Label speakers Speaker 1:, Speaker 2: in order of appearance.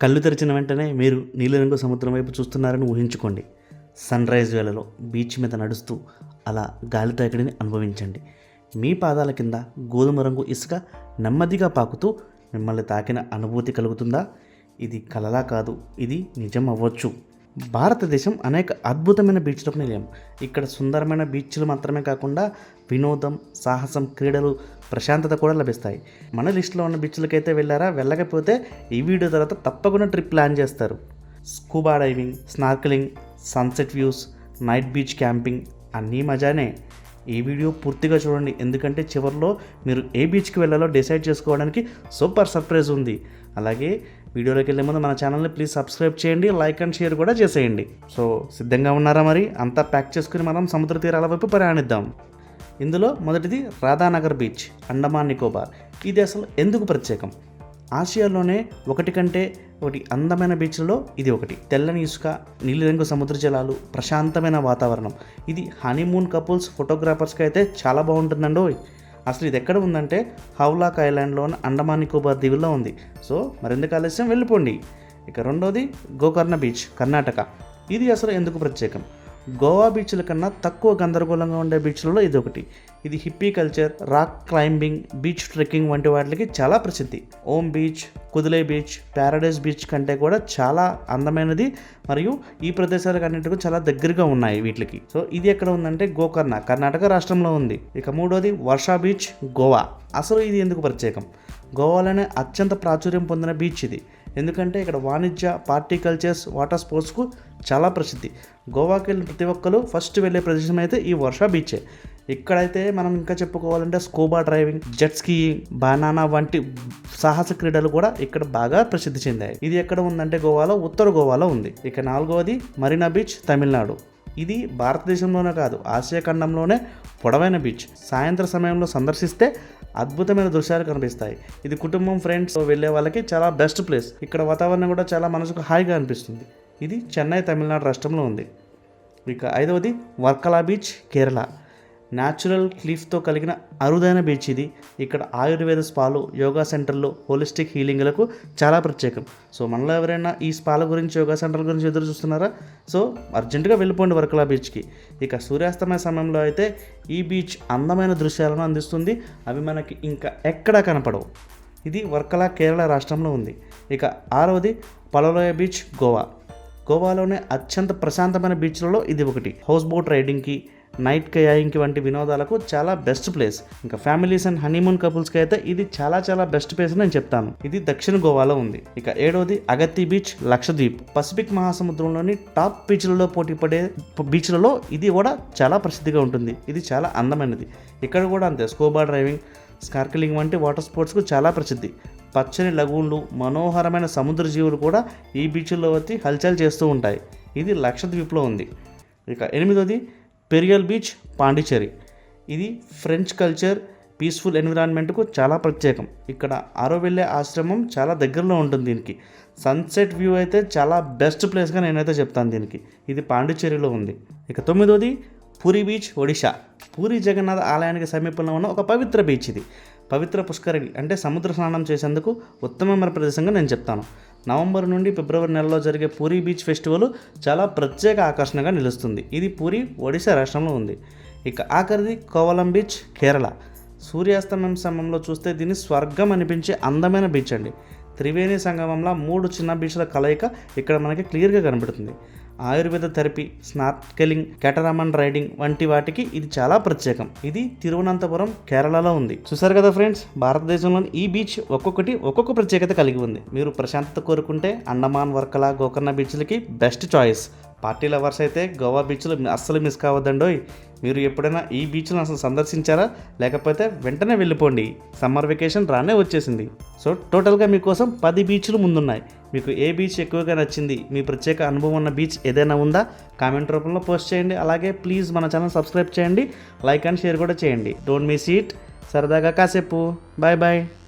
Speaker 1: కళ్ళు తెరిచిన వెంటనే మీరు నీలిరంగు సముద్రం వైపు చూస్తున్నారని ఊహించుకోండి. సన్ రైజ్ వేళలో బీచ్ మీద నడుస్తూ అలా గాలి తాకిడిని అనుభవించండి. మీ పాదాల కింద గోధుమ రంగు ఇసుక నెమ్మదిగా పాకుతూ మిమ్మల్ని తాకిన అనుభూతి కలుగుతుందా? ఇది కలలా కాదు, ఇది నిజం అవ్వచ్చు. భారతదేశం అనేక అద్భుతమైన బీచ్లకు నిలయం. ఇక్కడ సుందరమైన బీచ్లు మాత్రమే కాకుండా వినోదం, సాహసం, క్రీడలు, ప్రశాంతత కూడా లభిస్తాయి. మన లిస్టులో ఉన్న బీచ్లకైతే వెళ్ళారా? వెళ్ళకపోతే ఈ వీడియో తర్వాత తప్పకుండా ట్రిప్ ప్లాన్ చేస్తారు. Scuba diving, snorkelling, sunset views, night beach camping అన్నీ మజానే. ఈ వీడియో పూర్తిగా చూడండి, ఎందుకంటే చివరిలో మీరు ఏ బీచ్కి వెళ్ళాలో డిసైడ్ చేసుకోవడానికి సూపర్ సర్ప్రైజ్ ఉంది. అలాగే వీడియోలోకి వెళ్ళే ముందు మన ఛానల్ని ప్లీజ్ సబ్స్క్రైబ్ చేయండి, లైక్ అండ్ షేర్ కూడా చేసేయండి. సో సిద్ధంగా ఉన్నారా? మరి అంతా ప్యాక్ చేసుకుని మనం సముద్ర తీరాల వైపు ప్రయాణిద్దాం. ఇందులో మొదటిది రాధానగర్ బీచ్, అండమాన్ నికోబార్. ఇది అసలు ఎందుకు ప్రత్యేకం? ఆసియాలోనే ఒకటి కంటే ఒకటి అందమైన బీచ్లలో ఇది ఒకటి. తెల్లని ఇసుక, నీలిరంగు సముద్ర జలాలు, ప్రశాంతమైన వాతావరణం. ఇది హనీమూన్ కపుల్స్, ఫోటోగ్రాఫర్స్కి అయితే చాలా బాగుంటుందండో. అసలు ఇది ఎక్కడ ఉందంటే హౌలాక్ ఐలాండ్లోని అండమాన్ నికోబార్ దీవుల్లో ఉంది. సో మరెందుకు ఆలస్యం, వెళ్ళిపోండి. ఇక రెండోది గోకర్ణ బీచ్, కర్ణాటక. ఇది అసలు ఎందుకు ప్రత్యేకం? గోవా బీచ్ల కన్నా తక్కువ గందరగోళంగా ఉండే బీచ్లలో ఇది ఒకటి. ఇది hippie culture, rock climbing, beach trekking వంటి వాటికి చాలా ప్రసిద్ధి. ఓం బీచ్, కుదులే బీచ్, ప్యారడైజ్ బీచ్ కంటే కూడా చాలా అందమైనది మరియు ఈ ప్రదేశాలకు అన్నింటికి చాలా దగ్గరగా ఉన్నాయి వీటికి. సో ఇది ఎక్కడ ఉందంటే గోకర్ణ, కర్ణాటక రాష్ట్రంలో ఉంది. ఇక మూడోది వర్షా బీచ్, గోవా. అసలు ఇది ఎందుకు ప్రత్యేకం? గోవాలోనే అత్యంత ప్రాచుర్యం పొందిన బీచ్ ఇది. ఎందుకంటే ఇక్కడ వాణిజ్య, పార్టీ కల్చర్స్, వాటర్ స్పోర్ట్స్కు చాలా ప్రసిద్ధి. గోవాకి వెళ్ళిన ప్రతి ఒక్కరు ఫస్ట్ వెళ్ళే ప్రదేశం అయితే ఈ వర్షా బీచే. ఇక్కడైతే మనం ఇంకా చెప్పుకోవాలంటే scuba driving, jet skiing, banana వంటి సాహస క్రీడలు కూడా ఇక్కడ బాగా ప్రసిద్ధి చెందాయి. ఇది ఎక్కడ ఉందంటే గోవాలో, ఉత్తర గోవాలో ఉంది. ఇక నాలుగవది మరీనా బీచ్, తమిళనాడు. ఇది భారతదేశంలోనే కాదు, ఆసియా ఖండంలోనే పొడవైన బీచ్. సాయంత్రం సమయంలో సందర్శిస్తే అద్భుతమైన దృశ్యాలు కనిపిస్తాయి. ఇది కుటుంబం, ఫ్రెండ్స్ వెళ్ళే వాళ్ళకి చాలా బెస్ట్ ప్లేస్. ఇక్కడ వాతావరణం కూడా చాలా మనసుకు హాయిగా అనిపిస్తుంది. ఇది చెన్నై, తమిళనాడు రాష్ట్రంలో ఉంది. ఇక ఐదవది వర్కలా బీచ్, కేరళ. న్యాచురల్ క్లిఫ్తో కలిగిన అరుదైన బీచ్ ఇది. ఇక్కడ ఆయుర్వేద స్పాలు, యోగా సెంటర్లు, హోలిస్టిక్ హీలింగ్లకు చాలా ప్రత్యేకం. సో మనలో ఎవరైనా ఈ స్పాల గురించి, యోగా సెంటర్ల గురించి ఎదురు చూస్తున్నారా? సో అర్జెంటుగా వెళ్ళిపోండి వర్కలా బీచ్కి. ఇక సూర్యాస్తమయ సమయంలో అయితే ఈ బీచ్ అందమైన దృశ్యాలను అందిస్తుంది. అవి మనకి ఇంకా ఎక్కడా కనపడవు. ఇది వర్కలా, కేరళ రాష్ట్రంలో ఉంది. ఇక ఆరవది పలలోయ బీచ్, గోవా. గోవాలోనే అత్యంత ప్రశాంతమైన బీచ్లలో ఇది ఒకటి. హౌస్ బోట్ రైడింగ్కి, నైట్ కయాయింగ్కి వంటి వినోదాలకు చాలా బెస్ట్ ప్లేస్. ఇంకా ఫ్యామిలీస్ అండ్ హనీమూన్ కపుల్స్కి అయితే ఇది చాలా చాలా బెస్ట్ ప్లేస్ అని నేను చెప్తాను. ఇది దక్షిణ గోవాలో ఉంది. ఇక ఏడవది అగత్తి బీచ్, లక్షద్వీప్. పసిఫిక్ మహాసముద్రంలోని టాప్ బీచ్లలో పోటీ పడే బీచ్లలో ఇది కూడా చాలా ప్రసిద్ధిగా ఉంటుంది. ఇది చాలా అందమైనది. ఇక్కడ కూడా అంతే, స్కూబా డ్రైవింగ్, స్నార్కలింగ్ వంటి వాటర్ స్పోర్ట్స్కు చాలా ప్రసిద్ధి. పచ్చని లగూన్లు, మనోహరమైన సముద్ర జీవులు కూడా ఈ బీచ్ల్లో వచ్చి హల్చల్ చేస్తూ ఉంటాయి. ఇది లక్షద్వీప్లో ఉంది. ఇక ఎనిమిదోది పెరియల్ బీచ్, పాండిచ్చేరి. ఇది ఫ్రెంచ్ కల్చర్, పీస్ఫుల్ ఎన్విరాన్మెంట్కు చాలా ప్రత్యేకం. ఇక్కడ ఆరోవెల్లే ఆశ్రమం చాలా దగ్గరలో ఉంటుంది దీనికి. సన్సెట్ వ్యూ అయితే చాలా బెస్ట్ ప్లేస్గా నేనైతే చెప్తాను దీనికి. ఇది పాండిచ్చేరిలో ఉంది. ఇక తొమ్మిదోది పూరి బీచ్, ఒడిశా. పూరి జగన్నాథ ఆలయానికి సమీపంలో ఉన్న ఒక పవిత్ర బీచ్ ఇది. పవిత్ర పుష్కరిణి అంటే సముద్ర స్నానం చేసేందుకు ఉత్తమమైన ప్రదేశంగా నేను చెప్తాను. నవంబర్ నుండి ఫిబ్రవరి నెలలో జరిగే పూరి బీచ్ ఫెస్టివల్ చాలా ప్రత్యేక ఆకర్షణగా నిలుస్తుంది. ఇది పూరి, ఒడిశా రాష్ట్రంలో ఉంది. ఇక ఆఖరిది కోవలం బీచ్, కేరళ. సూర్యాస్తమయం సమయంలో చూస్తే దీన్ని స్వర్గం అనిపించే అందమైన బీచ్ అండి. త్రివేణి సంగమంలో 3 చిన్న బీచ్ల కలయిక ఇక్కడ మనకి క్లియర్గా కనబడుతుంది. ఆయుర్వేద థెరపీ, స్నార్కెలింగ్, క్యాటరామన్ రైడింగ్ వంటి వాటికి ఇది చాలా ప్రత్యేకం. ఇది తిరువనంతపురం, కేరళలో ఉంది. చూసారు కదా ఫ్రెండ్స్, భారతదేశంలోని ఈ బీచ్ ఒక్కొక్కటి ఒక్కొక్క ప్రత్యేకత కలిగి ఉంది. మీరు ప్రశాంతత కోరుకుంటే అండమాన్, వర్కలా, గోకర్ణ బీచ్లకి బెస్ట్ చాయిస్. పార్టీ లవర్స్ అయితే గోవా బీచ్లు అస్సలు మిస్ కావద్దండోయ్. మీరు ఎప్పుడైనా ఈ బీచ్ను అసలు సందర్శించారా? లేకపోతే వెంటనే వెళ్ళిపోండి, సమ్మర్ వెకేషన్ రానే వచ్చేసింది. సో టోటల్గా మీకోసం 10 బీచ్లు ముందున్నాయి. మీకు ఏ బీచ్ ఎక్కువగా నచ్చింది, మీ ప్రత్యేక అనుభవం ఉన్న బీచ్ ఏదైనా ఉందా? కామెంట్ రూపంలో పోస్ట్ చేయండి. అలాగే ప్లీజ్ మన ఛానల్ సబ్స్క్రైబ్ చేయండి, లైక్ అండ్ షేర్ కూడా చేయండి. Don't miss it. సరదాగా కాసేపు. Bye bye.